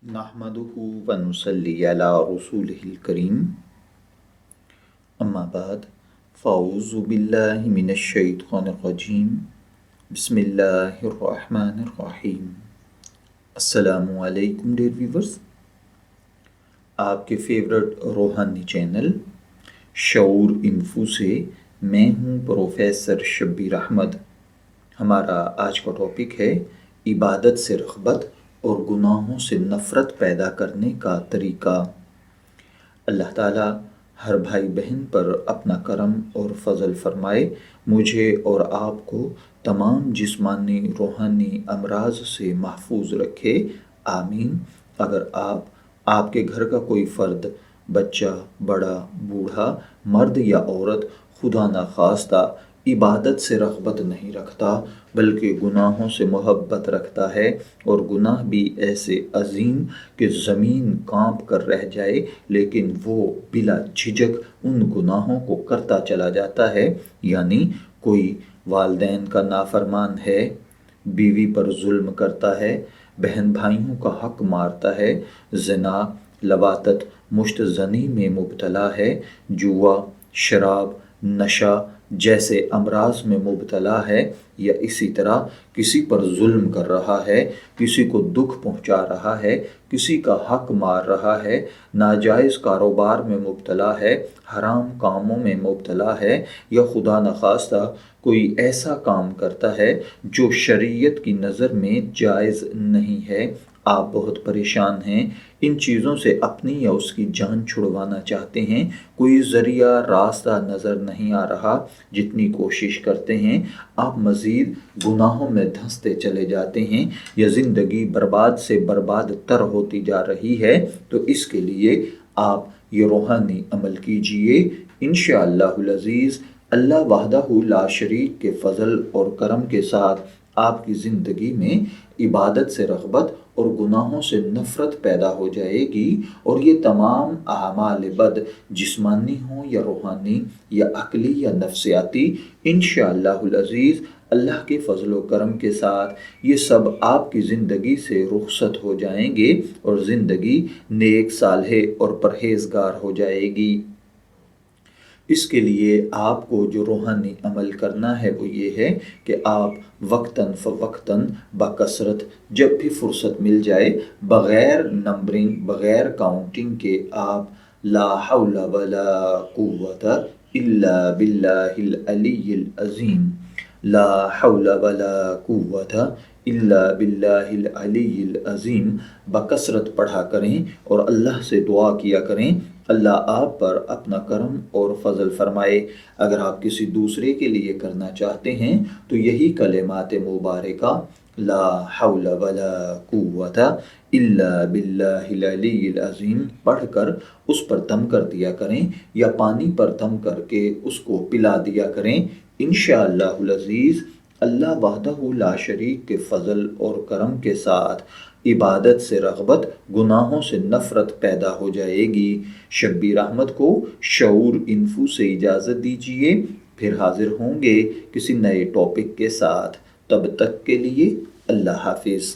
नहमदुहु व नुसल्ली अला रसूलिहिल करीम अम्मा बाद फ़अऊज़ु बिल्लाहि मिनश शैतानिर रजीम बिस्मिल्लाहिर रहमानिर रहीम। अस्सलामु अलैकुम डियर व्यूवर्स, आपके फेवरेट रूहानी चैनल शऊर इन्फो से मैं हूँ प्रोफेसर शब्बीर अहमद। हमारा आज का टॉपिक है इबादत से रग़बत और गुनाहों से नफ़रत पैदा करने का तरीका। अल्लाह ताला हर भाई बहन पर अपना करम और फ़ज़ल फ़रमाए, मुझे और आपको तमाम जिस्मानी रूहानी अमराज से महफूज रखे, आमीन। अगर आपके घर का कोई फ़र्द, बच्चा, बड़ा, बूढ़ा, मर्द या औरत खुदा न खास्ता इबादत से रग़बत नहीं रखता बल्कि गुनाहों से मोहब्बत रखता है और गुनाह भी ऐसे अजीम कि ज़मीन कांप कर रह जाए, लेकिन वो बिला झिझक उन गुनाहों को करता चला जाता है, यानी कोई वालिदैन का नाफरमान है, बीवी पर जुल्म करता है, बहन भाइयों का हक मारता है, ज़िना, लवातत, मुश्तज़नी में मुब्तला है, जुआ, शराब, नशा जैसे अमराज में मुब्तला है, या इसी तरह किसी पर जुल्म कर रहा है, किसी को दुख पहुंचा रहा है, किसी का हक मार रहा है, नाजायज़ कारोबार में मुब्तला है, हराम कामों में मुब्तला है, या खुदा न खास्ता कोई ऐसा काम करता है जो शरीयत की नज़र में जायज़ नहीं है। आप बहुत परेशान हैं, इन चीज़ों से अपनी या उसकी जान छुड़वाना चाहते हैं, कोई ज़रिया रास्ता नज़र नहीं आ रहा, जितनी कोशिश करते हैं आप मज़ीद गुनाहों में धंसते चले जाते हैं, या ज़िंदगी बर्बाद से बर्बाद तर होती जा रही है, तो इसके लिए आप ये रूहानी अमल कीजिए। इंशाअल्लाहुल अज़ीज़ अल्लाह वहदहु ला शरीक के फ़ज़ल और करम के साथ आपकी ज़िंदगी में इबादत से रग़बत और गुनाहों से नफ़रत पैदा हो जाएगी, और ये तमाम आमाल बद जिस्मानी हों या रूहानी या अक़ली या नफ्सियाती, इंशाअल्लाहुल अज़ीज़ अल्लाह के फ़ज़ल व करम के साथ ये सब आपकी ज़िंदगी से रुख़सत हो जाएंगे और ज़िंदगी नेक, सालेह और परहेज़गार हो जाएगी। इसके लिए आपको जो रूहानी अमल करना है वो ये है कि आप वक्तन फ़वक्तन बकसरत जब भी फ़ुर्सत मिल जाए, बग़ैर नंबरिंग, बग़ैर काउंटिंग के आप ला हौला वला कुव्वता इल्ला बिल्लाहिल अलिय्यिल अज़ीम, ला हौला वला कुव्वता इल्ला बिल्लाहिल अलिय्यिल अज़ीम बकसरत पढ़ा करें और अल्लाह से दुआ किया करें, अल्लाह आप पर अपना करम और फ़ज़ल फ़रमाए। अगर आप किसी दूसरे के लिए करना चाहते हैं तो यही कलिमात मुबारका ला हौला वला कुव्वता इल्ला बिल्लाहिल अलिय्यिल अज़ीम पढ़कर उस पर दम कर दिया करें, या पानी पर दम करके उसको पिला दिया करें। इंशाअल्लाहुल अज़ीज़ अल्लाह वहदहु ला शरीक के फ़ज़ल और करम के साथ इबादत से रग़बत, गुनाहों से नफ़रत पैदा हो जाएगी। शब्बीर अहमद को शऊर इन्फो से इजाज़त दीजिए, फिर हाज़िर होंगे किसी नए टॉपिक के साथ। तब तक के लिए अल्लाह हाफ़िज़।